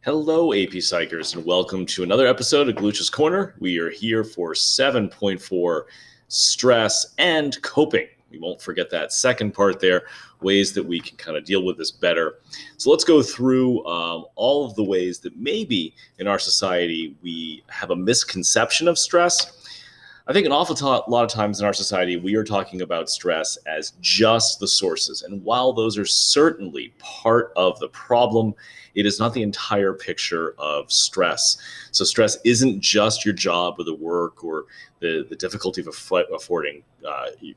Hello, AP Psychers, and welcome to another episode of Gluch's Corner. We are here for 7.4 stress and coping. We won't forget that second part there, ways that we can kind of deal with this better. So let's go through all of the ways that maybe in our society we have a misconception of stress. I think an awful lot of times in our society, we are talking about stress as just the sources. And while those are certainly part of the problem, it is not the entire picture of stress. So stress isn't just your job or the work or the difficulty of affording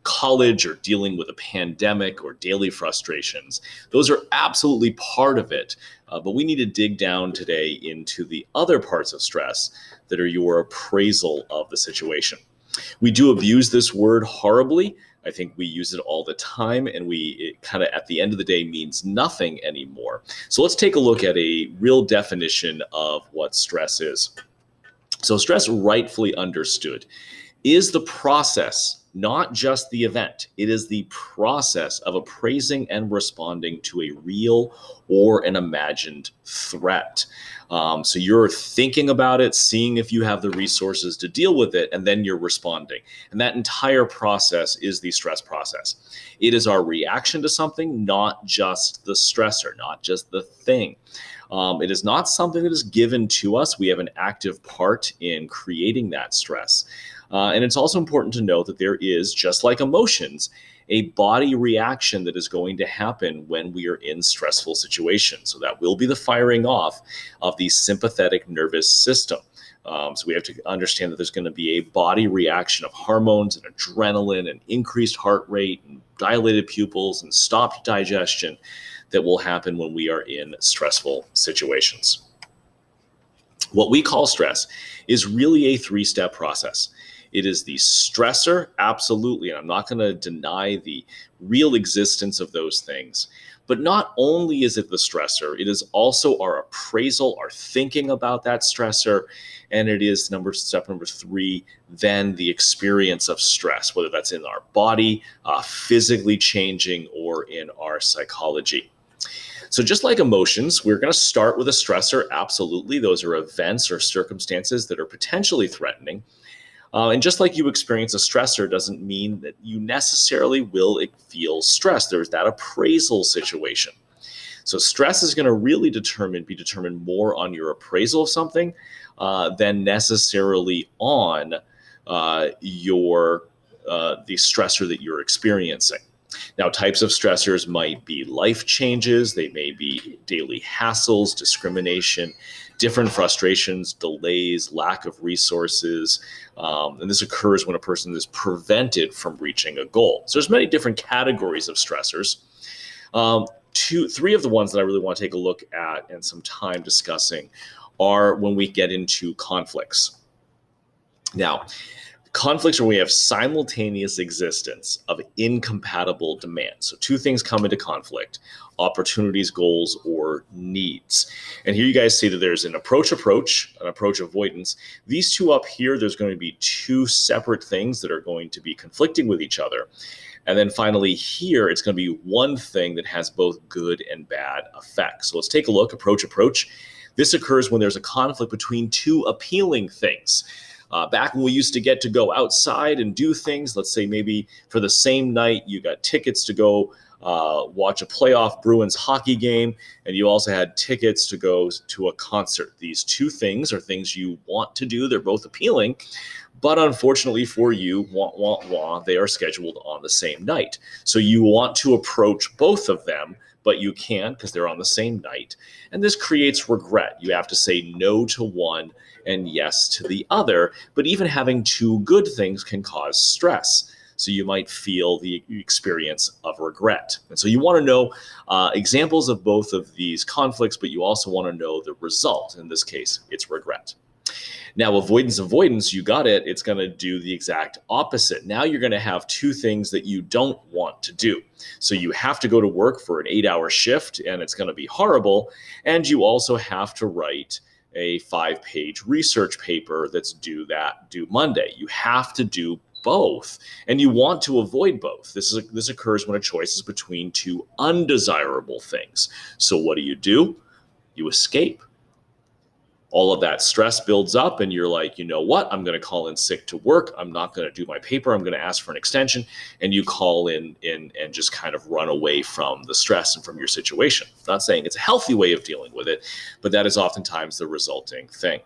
college or dealing with a pandemic or daily frustrations. Those are absolutely part of it. But we need to dig down today into the other parts of stress that are your appraisal of the situation. We do abuse this word horribly. I think we use it all the time, and it kind of at the end of the day means nothing anymore. So let's take a look at a real definition of what stress is. So stress, rightfully understood, is the process, not just the event. It is the process of appraising and responding to a real or an imagined threat. So you're thinking about it, seeing if you have the resources to deal with it, and then you're responding. And that entire process is the stress process. It is our reaction to something, not just the stressor, not just the thing. It is not something that is given to us. We have an active part in creating that stress. And it's also important to note that there is, just like emotions, a body reaction that is going to happen when we are in stressful situations. So that will be the firing off of the sympathetic nervous system. So we have to understand that there's going to be a body reaction of hormones and adrenaline and increased heart rate and dilated pupils and stopped digestion that will happen when we are in stressful situations. What we call stress is really a three-step process. It is the stressor, absolutely, and I'm not going to deny the real existence of those things. But not only is it the stressor, it is also our appraisal, our thinking about that stressor, and it is step number three, then the experience of stress, whether that's in our body, physically changing, or in our psychology. So just like emotions, we're going to start with a stressor. Absolutely. Those are events or circumstances that are potentially threatening. And just like you experience a stressor doesn't mean that you necessarily will feel stress. There's that appraisal situation. So stress is going to really be determined more on your appraisal of something than necessarily on the stressor that you're experiencing. Now, types of stressors might be life changes, they may be daily hassles, discrimination, different frustrations, delays, lack of resources, and this occurs when a person is prevented from reaching a goal. So there's many different categories of stressors. Three of the ones that I really want to take a look at and some time discussing are when we get into conflicts. Now, conflicts where we have simultaneous existence of incompatible demands. So two things come into conflict: opportunities, goals, or needs. And here you guys see that there's an approach, an approach avoidance. These two up here, there's going to be two separate things that are going to be conflicting with each other. And then finally here, it's going to be one thing that has both good and bad effects. So let's take a look. Approach. This occurs when there's a conflict between two appealing things. Back when we used to get to go outside and do things, let's say maybe for the same night, you got tickets to go watch a playoff Bruins hockey game, and you also had tickets to go to a concert. These two things are things you want to do. They're both appealing, but unfortunately for you, they are scheduled on the same night. So you want to approach both of them, but you can't because they're on the same night. And this creates regret. You have to say no to one and yes to the other. But even having two good things can cause stress. So you might feel the experience of regret. And so you want to know examples of both of these conflicts, but you also want to know the result. In this case, it's regret. Now, avoidance, you got it. It's going to do the exact opposite. Now you're going to have two things that you don't want to do. So you have to go to work for an 8-hour shift, and it's going to be horrible. And you also have to write a 5-page research paper that's due Monday. You have to do both, and you want to avoid both. This occurs when a choice is between two undesirable things. So what do? You escape. All of that stress builds up and you're like, you know what, I'm going to call in sick to work. I'm not going to do my paper. I'm going to ask for an extension. And you call in and just kind of run away from the stress and from your situation. I'm not saying it's a healthy way of dealing with it, but that is oftentimes the resulting thing.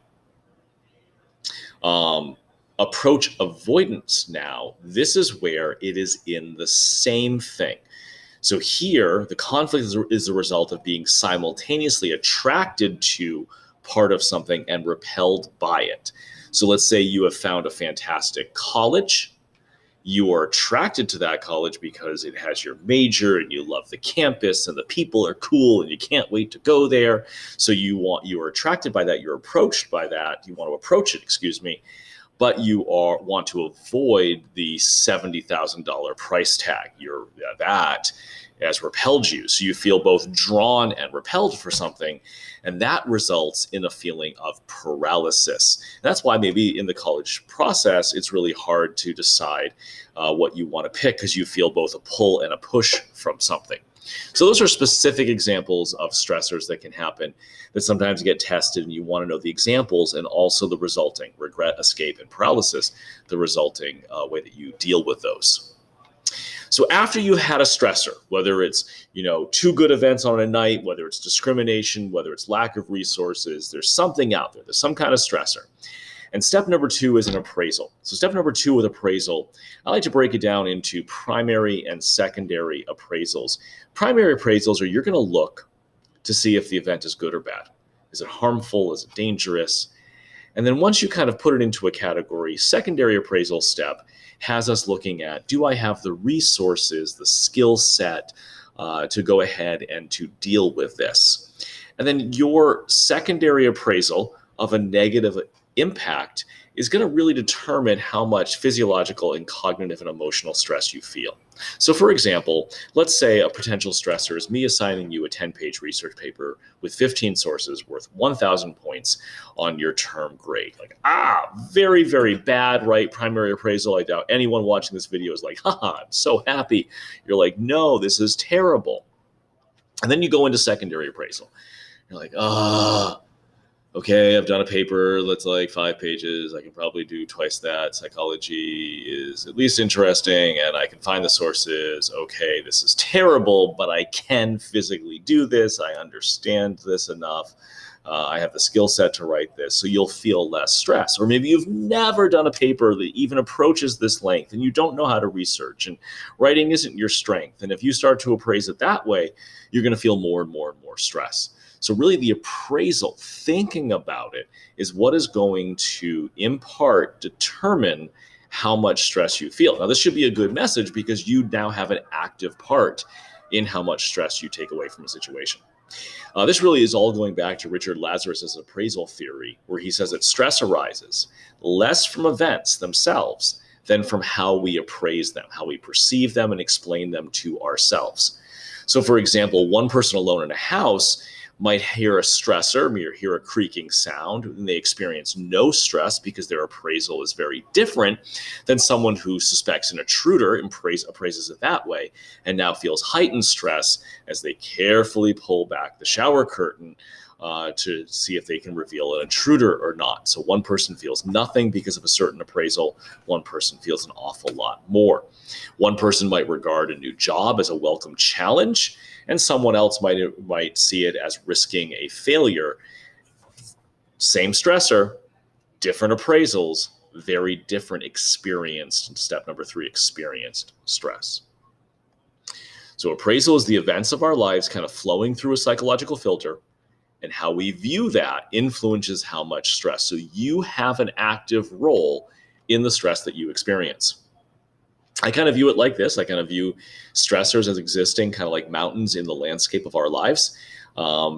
Approach avoidance now, this is where it is in the same thing. So here, the conflict is the result of being simultaneously attracted to part of something and repelled by it. So let's say you have found a fantastic college. You are attracted to that college because it has your major and you love the campus and the people are cool and you can't wait to go there. So you are attracted by that. You're approached by that. You want to approach it, but you want to avoid the $70,000 price tag. That has repelled you. So you feel both drawn and repelled for something, and that results in a feeling of paralysis. That's why maybe in the college process, it's really hard to decide what you want to pick because you feel both a pull and a push from something. So those are specific examples of stressors that can happen that sometimes get tested, and you want to know the examples and also the resulting regret, escape, and paralysis, the resulting way that you deal with those. So after you had a stressor, whether it's, two good events on a night, whether it's discrimination, whether it's lack of resources, there's something out there, there's some kind of stressor. And step number 2 is an appraisal. So step number 2 with appraisal, I like to break it down into primary and secondary appraisals. Primary appraisals are you're going to look to see if the event is good or bad. Is it harmful? Is it dangerous? And then once you kind of put it into a category, secondary appraisal step has us looking at, do I have the resources, the skill set to go ahead and to deal with this? And then your secondary appraisal of a negative impact is going to really determine how much physiological and cognitive and emotional stress you feel. So for example, let's say a potential stressor is me assigning you a 10-page research paper with 15 sources worth 1,000 points on your term grade. Very, very bad, right? Primary appraisal. I doubt anyone watching this video is like, haha, I'm so happy. You're like, no, this is terrible. And then you go into secondary appraisal. You're like, okay, I've done a paper that's like 5 pages. I can probably do twice that. Psychology is at least interesting, and I can find the sources. Okay, this is terrible, but I can physically do this. I understand this enough. I have the skill set to write this, so you'll feel less stress. Or maybe you've never done a paper that even approaches this length, and you don't know how to research, and writing isn't your strength. And if you start to appraise it that way, you're going to feel more and more and more stress. So really the appraisal, thinking about it, is what is going to, in part, determine how much stress you feel. Now, this should be a good message because you now have an active part in how much stress you take away from a situation. This really is all going back to Richard Lazarus' appraisal theory, where he says that stress arises less from events themselves than from how we appraise them, how we perceive them and explain them to ourselves. So, for example, one person alone in a house might hear a stressor, or hear a creaking sound, and they experience no stress because their appraisal is very different than someone who suspects an intruder and appraises it that way, and now feels heightened stress as they carefully pull back the shower curtain to see if they can reveal an intruder or not. So one person feels nothing because of a certain appraisal, one person feels an awful lot more. One person might regard a new job as a welcome challenge, and someone else might see it as risking a failure. Same stressor, different appraisals, very different experienced, step number 3, experienced stress. So appraisal is the events of our lives kind of flowing through a psychological filter, and how we view that influences how much stress. So you have an active role in the stress that you experience. I kind of view it like this. I kind of view stressors as existing kind of like mountains in the landscape of our lives.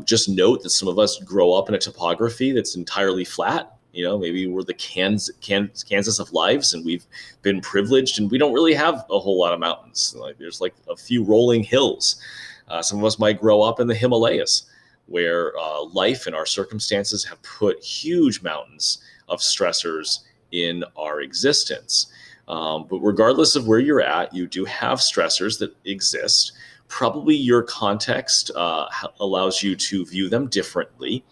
Just note that some of us grow up in a topography that's entirely flat. Maybe we're the Kansas of lives, and we've been privileged, and we don't really have a whole lot of mountains. There's like a few rolling hills. Some of us might grow up in the Himalayas, where life and our circumstances have put huge mountains of stressors in our existence. But regardless of where you're at, you do have stressors that exist. Probably your context allows you to view them differently,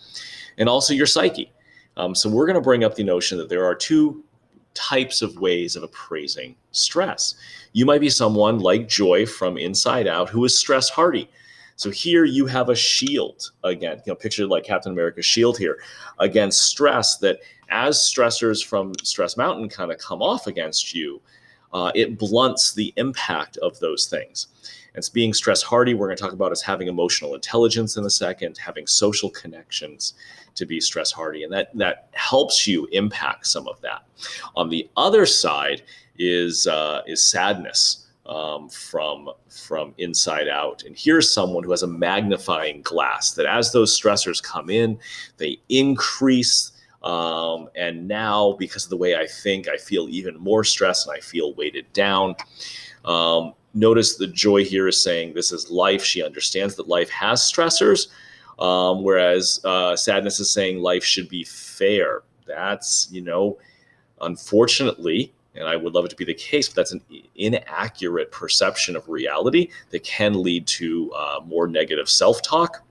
and also your psyche. So we're going to bring up the notion that there are two types of ways of appraising stress. You might be someone like Joy from Inside Out who is stress hardy. So here you have a shield again, picture like Captain America's shield here against stress, that as stressors from Stress Mountain kind of come off against you, it blunts the impact of those things. And so being stress hardy, we're going to talk about as having emotional intelligence in a second, having social connections to be stress hardy. And that helps you impact some of that. On the other side is sadness from Inside Out. And here's someone who has a magnifying glass that as those stressors come in, they increase. And now, because of the way I think, I feel even more stressed and I feel weighted down. Notice the Joy here is saying this is life. She understands that life has stressors, whereas sadness is saying life should be fair. That's, unfortunately, and I would love it to be the case, but that's an inaccurate perception of reality that can lead to more negative self-talk.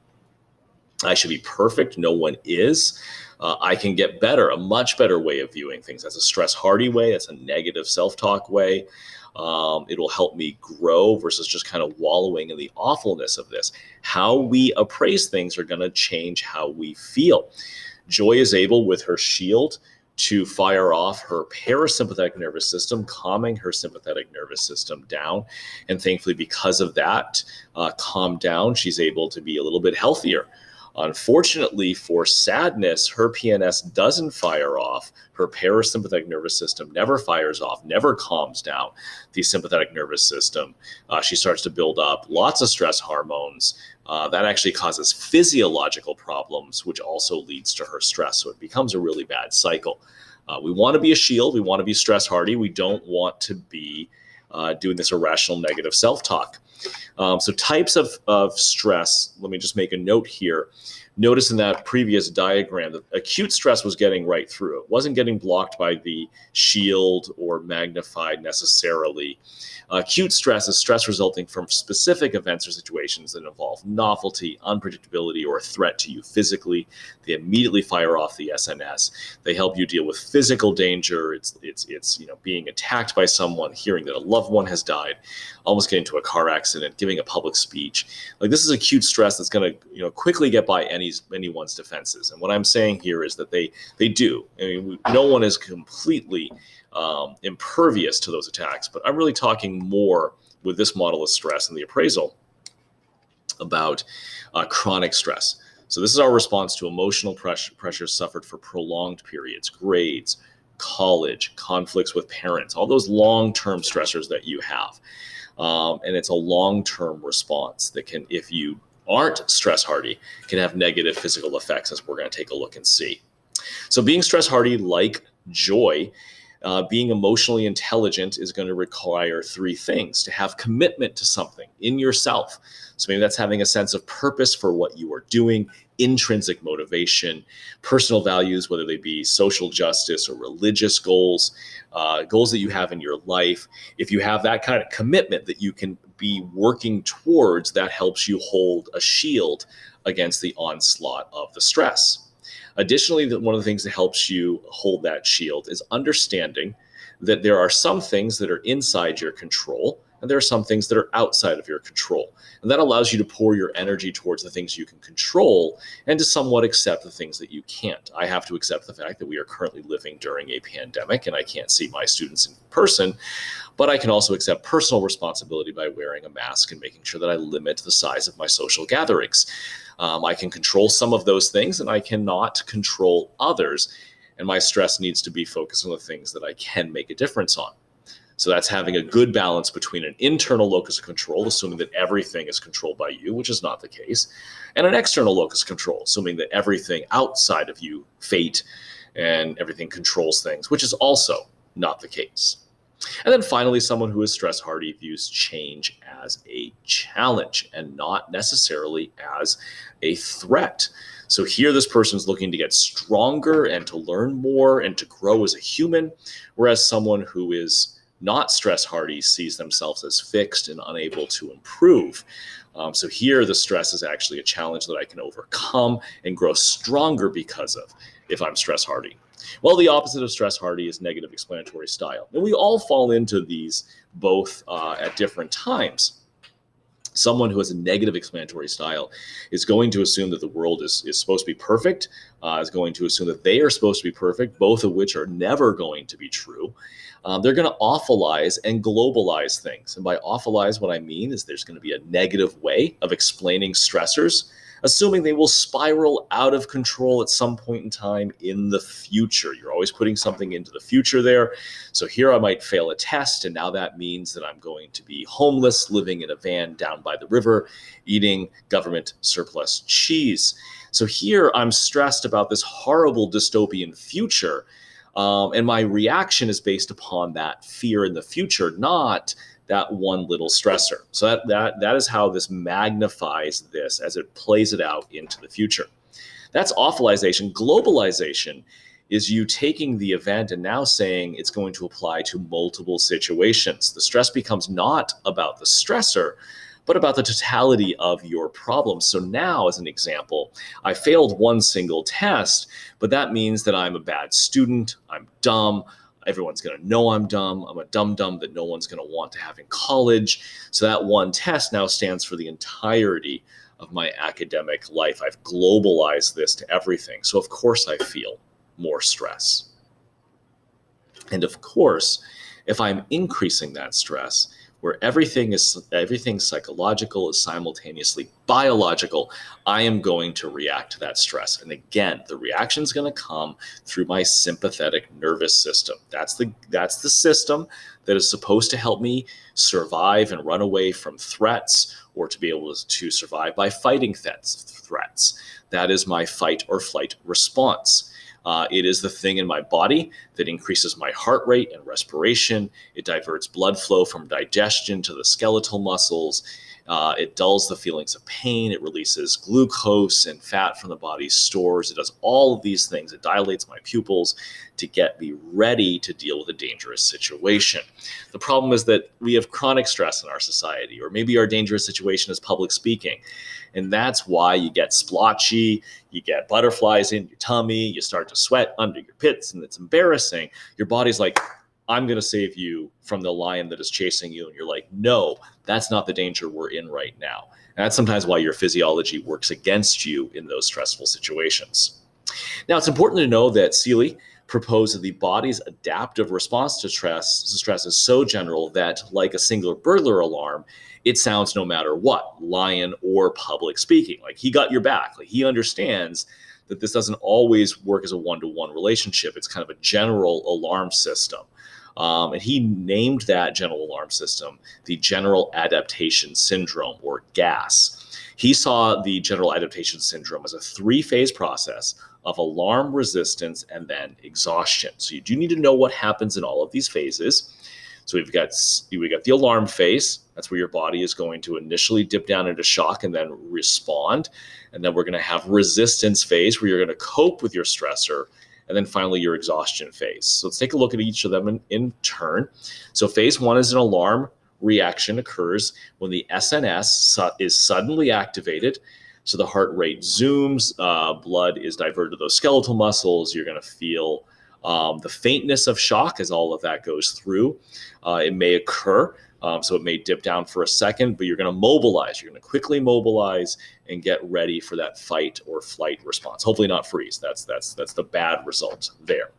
I should be perfect. No one is. I can get better, a much better way of viewing things. That's a stress hardy way. That's a negative self-talk way. It'll help me grow versus just kind of wallowing in the awfulness of this. How we appraise things are going to change how we feel. Joy is able, with her shield, to fire off her parasympathetic nervous system, calming her sympathetic nervous system down. And thankfully, because of that calm down, she's able to be a little bit healthier. Unfortunately for sadness, her PNS doesn't fire off. Her parasympathetic nervous system never fires off, never calms down the sympathetic nervous system. She starts to build up lots of stress hormones. That actually causes physiological problems, which also leads to her stress. So it becomes a really bad cycle. We want to be a shield. We want to be stress hardy. We don't want to be doing this irrational negative self-talk. So types of stress, let me just make a note here. Notice in that previous diagram that acute stress was getting right through. It wasn't getting blocked by the shield or magnified necessarily. Acute stress is stress resulting from specific events or situations that involve novelty, unpredictability, or a threat to you physically. They immediately fire off the SNS. They help you deal with physical danger. It's being attacked by someone, hearing that a loved one has died, almost getting into a car accident, giving a public speech. Like, this is acute stress that's going to quickly get by anyone's defenses. And what I'm saying here is that they do. I mean, no one is completely impervious to those attacks, but I'm really talking more with this model of stress and the appraisal about chronic stress. So this is our response to emotional pressure suffered for prolonged periods, grades, college, conflicts with parents, all those long-term stressors that you have. And it's a long-term response that can, if you aren't stress hardy, can have negative physical effects, as we're going to take a look and see. So being stress hardy, like Joy, being emotionally intelligent is going to require three things: to have commitment to something in yourself. So maybe that's having a sense of purpose for what you are doing, intrinsic motivation, personal values, whether they be social justice or religious goals, goals that you have in your life. If you have that kind of commitment that you can be working towards, that helps you hold a shield against the onslaught of the stress. Additionally, one of the things that helps you hold that shield is understanding that there are some things that are inside your control and there are some things that are outside of your control. And that allows you to pour your energy towards the things you can control and to somewhat accept the things that you can't. I have to accept the fact that we are currently living during a pandemic and I can't see my students in person, but I can also accept personal responsibility by wearing a mask and making sure that I limit the size of my social gatherings. I can control some of those things and I cannot control others. And my stress needs to be focused on the things that I can make a difference on. So that's having a good balance between an internal locus of control, assuming that everything is controlled by you, which is not the case, and an external locus of control, assuming that everything outside of you, fate, and everything controls things, which is also not the case. And then finally, someone who is stress hardy views change as a challenge and not necessarily as a threat. So here, this person's looking to get stronger and to learn more and to grow as a human, whereas someone who is not stress hardy sees themselves as fixed and unable to improve. So here, the stress is actually a challenge that I can overcome and grow stronger because of if I'm stress hardy. Well, the opposite of stress hardy is negative explanatory style. And we all fall into these both at different times. Someone who has a negative explanatory style is going to assume that the world is supposed to be perfect, is going to assume that they are supposed to be perfect, both of which are never going to be true. They're going to awfulize and globalize things. And by awfulize, what I mean is there's going to be a negative way of explaining stressors, assuming they will spiral out of control at some point in time in the future. You're always putting something into the future there. So here I might fail a test, and now that means that I'm going to be homeless, living in a van down by the river, eating government surplus cheese. So here I'm stressed about this horrible dystopian future. And my reaction is based upon that fear in the future, not that one little stressor. So that is how this magnifies this as it plays it out into the future. That's awfulization. Globalization is you taking the event and now saying it's going to apply to multiple situations. The stress becomes not about the stressor, but about the totality of your problem. So now, as an example, I failed one single test, but that means that I'm a bad student, I'm dumb, everyone's going to know I'm dumb, I'm a dum-dum that no one's going to want to have in college. So that one test now stands for the entirety of my academic life. I've globalized this to everything. So of course I feel more stress. And of course, if I'm increasing that stress, where everything psychological is simultaneously biological, I am going to react to that stress. And again, the reaction is going to come through my sympathetic nervous system. That's the system that is supposed to help me survive and run away from threats, or to be able to survive by fighting threats. That is my fight or flight response. It is the thing in my body that increases my heart rate and respiration. It diverts blood flow from digestion to the skeletal muscles. It dulls the feelings of pain. It releases glucose and fat from the body's stores. It does all of these things. It dilates my pupils to get me ready to deal with a dangerous situation. The problem is that we have chronic stress in our society, or maybe our dangerous situation is public speaking. And that's why you get splotchy, you get butterflies in your tummy, you start to sweat under your pits, and it's embarrassing. Your body's like, I'm going to save you from the lion that is chasing you. And you're like, no, that's not the danger we're in right now. And that's sometimes why your physiology works against you in those stressful situations. Now, it's important to know that Seeley proposed that the body's adaptive response to stress is so general that, like a singular burglar alarm, it sounds no matter what, lion or public speaking. Like, he got your back. Like, he understands that this doesn't always work as a one-to-one relationship. It's kind of a general alarm system. And he named that general alarm system the General Adaptation Syndrome, or GAS. He saw the General Adaptation Syndrome as a three-phase process of alarm, resistance, and then exhaustion. So you do need to know what happens in all of these phases. So we've got the alarm phase. That's where your body is going to initially dip down into shock and then respond. And then we're going to have resistance phase, where you're going to cope with your stressor. And then finally, your exhaustion phase. So let's take a look at each of them in turn. So phase one is an alarm reaction, occurs when the SNS is suddenly activated. So the heart rate zooms, blood is diverted to those skeletal muscles. You're going to feel the faintness of shock as all of that goes through. It may occur, so it may dip down for a second, but you're going to mobilize. You're going to quickly mobilize and get ready for that fight or flight response. Hopefully not freeze. That's the bad result there.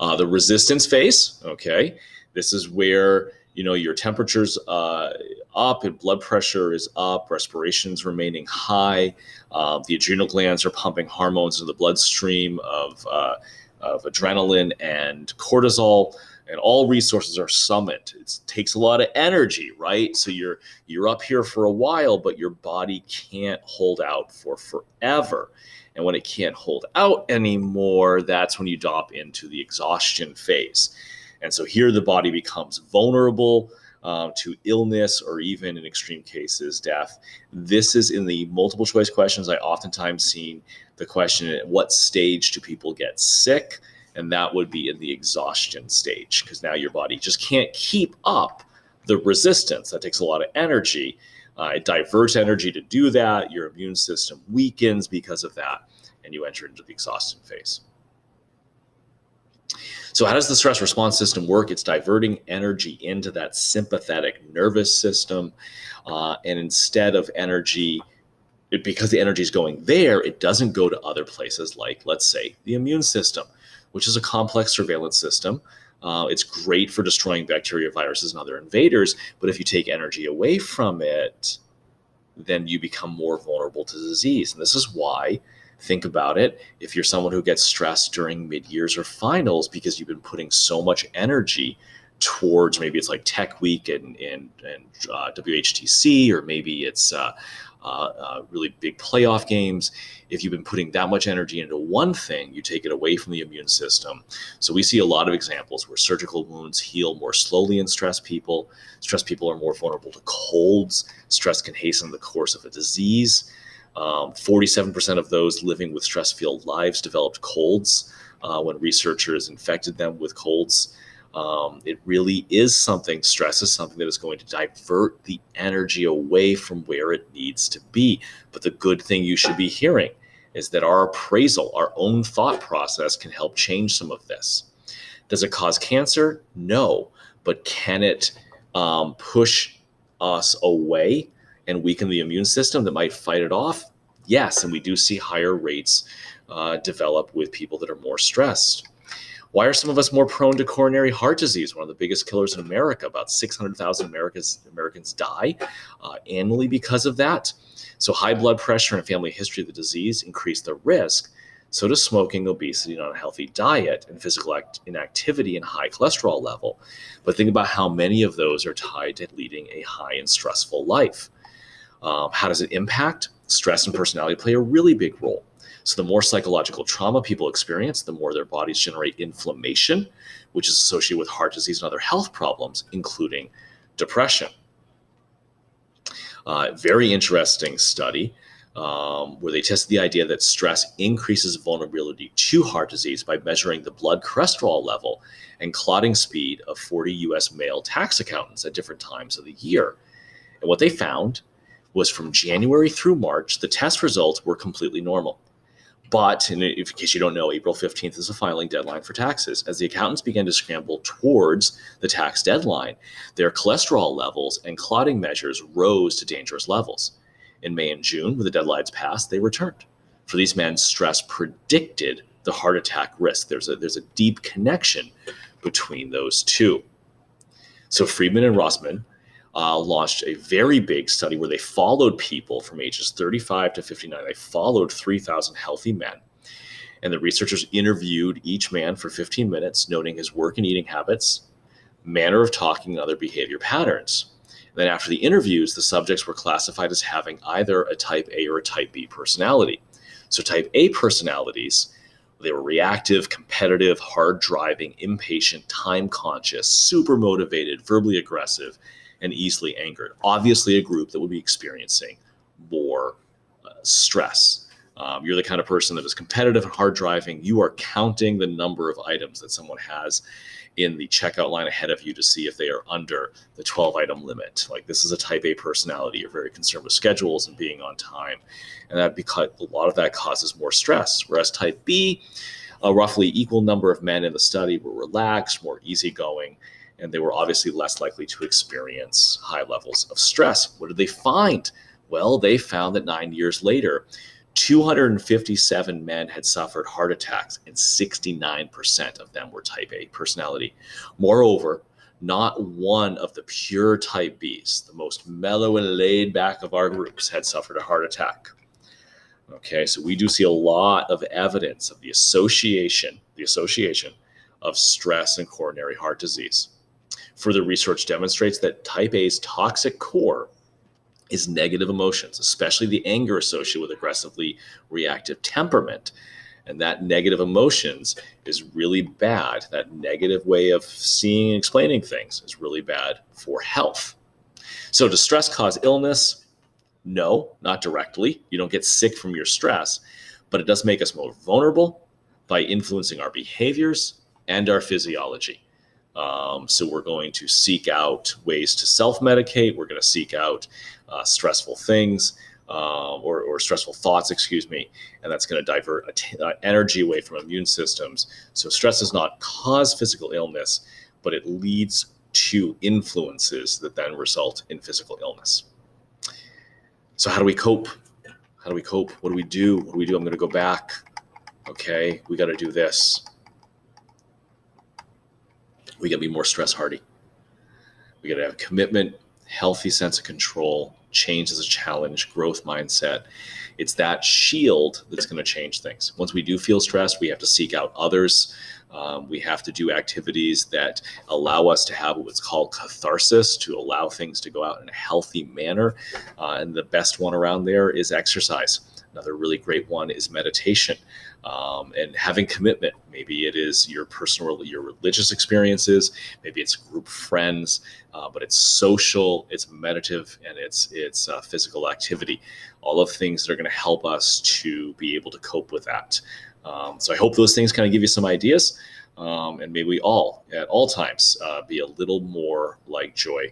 The resistance phase, okay, this is where your temperature's up and blood pressure is up, respiration's remaining high, the adrenal glands are pumping hormones into the bloodstream of adrenaline and cortisol, and all resources are summoned. It takes a lot of energy, right? So you're up here for a while, but your body can't hold out for forever. And when it can't hold out anymore, that's when you drop into the exhaustion phase. And so here the body becomes vulnerable to illness, or even in extreme cases, death. This is in the multiple choice questions. I oftentimes see the question, at what stage do people get sick? And that would be in the exhaustion stage, because now your body just can't keep up the resistance. That takes a lot of energy. It diverts energy to do that. Your immune system weakens because of that, and you enter into the exhaustion phase. So how does the stress response system work? It's diverting energy into that sympathetic nervous system. And instead of energy, because the energy is going there, it doesn't go to other places like, let's say, the immune system, which is a complex surveillance system. It's great for destroying bacteria, viruses, and other invaders. But if you take energy away from it, then you become more vulnerable to disease. And this is why, think about it, if you're someone who gets stressed during mid-years or finals because you've been putting so much energy towards, maybe it's like Tech Week and WHTC, or maybe it's really big playoff games. If you've been putting that much energy into one thing, you take it away from the immune system. So we see a lot of examples where surgical wounds heal more slowly in stressed people. Stressed people are more vulnerable to colds. Stress can hasten the course of a disease. 47% of those living with stress-filled lives developed colds when researchers infected them with colds. It really is something, stress is something that is going to divert the energy away from where it needs to be. But the good thing you should be hearing is that our appraisal, our own thought process, can help change some of this. Does it cause cancer? No. But can it push us away and weaken the immune system that might fight it off? Yes. And we do see higher rates develop with people that are more stressed. Why are some of us more prone to coronary heart disease, one of the biggest killers in America? About 600,000 Americans die annually because of that. So high blood pressure and family history of the disease increase the risk. So does smoking, obesity, an unhealthy diet, and physical inactivity and high cholesterol level. But think about how many of those are tied to leading a high and stressful life. How does it impact? Stress and personality play a really big role. So the more psychological trauma people experience, the more their bodies generate inflammation, which is associated with heart disease and other health problems, including depression. Very interesting study where they tested the idea that stress increases vulnerability to heart disease by measuring the blood cholesterol level and clotting speed of 40 US male tax accountants at different times of the year. And what they found was from January through March, the test results were completely normal. But in case you don't know, April 15th is a filing deadline for taxes. As the accountants began to scramble towards the tax deadline, their cholesterol levels and clotting measures rose to dangerous levels. In May and June, when the deadlines passed, they returned. For these men, stress predicted the heart attack risk. There's a deep connection between those two. So Friedman and Rossman launched a very big study where they followed people from ages 35 to 59. They followed 3,000 healthy men. And the researchers interviewed each man for 15 minutes, noting his work and eating habits, manner of talking, and other behavior patterns. And then after the interviews, the subjects were classified as having either a type A or a type B personality. So type A personalities, they were reactive, competitive, hard driving, impatient, time conscious, super motivated, verbally aggressive, and easily angered. Obviously a group that would be experiencing more stress. You're the kind of person that is competitive and hard driving. You are counting the number of items that someone has in the checkout line ahead of you to see if they are under the 12-item limit. Like, this is a type A personality. You're very concerned with schedules and being on time. And that, because a lot of that causes more stress. Whereas type B, a roughly equal number of men in the study were relaxed, more easygoing, and they were obviously less likely to experience high levels of stress. What did they find? Well, they found that 9 years later, 257 men had suffered heart attacks, and 69% of them were type A personality. Moreover, not one of the pure type Bs, the most mellow and laid back of our groups, had suffered a heart attack. Okay, so we do see a lot of evidence of the association of stress and coronary heart disease. Further research demonstrates that type A's toxic core is negative emotions, especially the anger associated with aggressively reactive temperament. And that negative emotions is really bad. That negative way of seeing and explaining things is really bad for health. So does stress cause illness? No, not directly. You don't get sick from your stress, but it does make us more vulnerable, by influencing our behaviors and our physiology. So we're going to seek out ways to self-medicate. We're going to seek out stressful things or stressful thoughts, excuse me, and that's going to divert energy away from immune systems. So stress does not cause physical illness, but it leads to influences that then result in physical illness. So how do we cope? How do we cope? What do we do? What do we do? I'm going to go back. Okay, we got to do this. We got to be more stress hardy. We got to have commitment, healthy sense of control, change as a challenge, growth mindset. It's that shield that's going to change things. Once we do feel stressed, we have to seek out others. We have to do activities that allow us to have what's called catharsis, to allow things to go out in a healthy manner. And the best one around there is exercise. Another really great one is meditation, and having commitment. Maybe it is your religious experiences, maybe it's group friends, but it's social, it's meditative, and it's physical activity. All of things that are going to help us to be able to cope with that. So I hope those things kind of give you some ideas, and may we all, at all times, be a little more like joy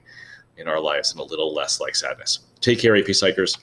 in our lives and a little less like sadness. Take care, AP Psychers.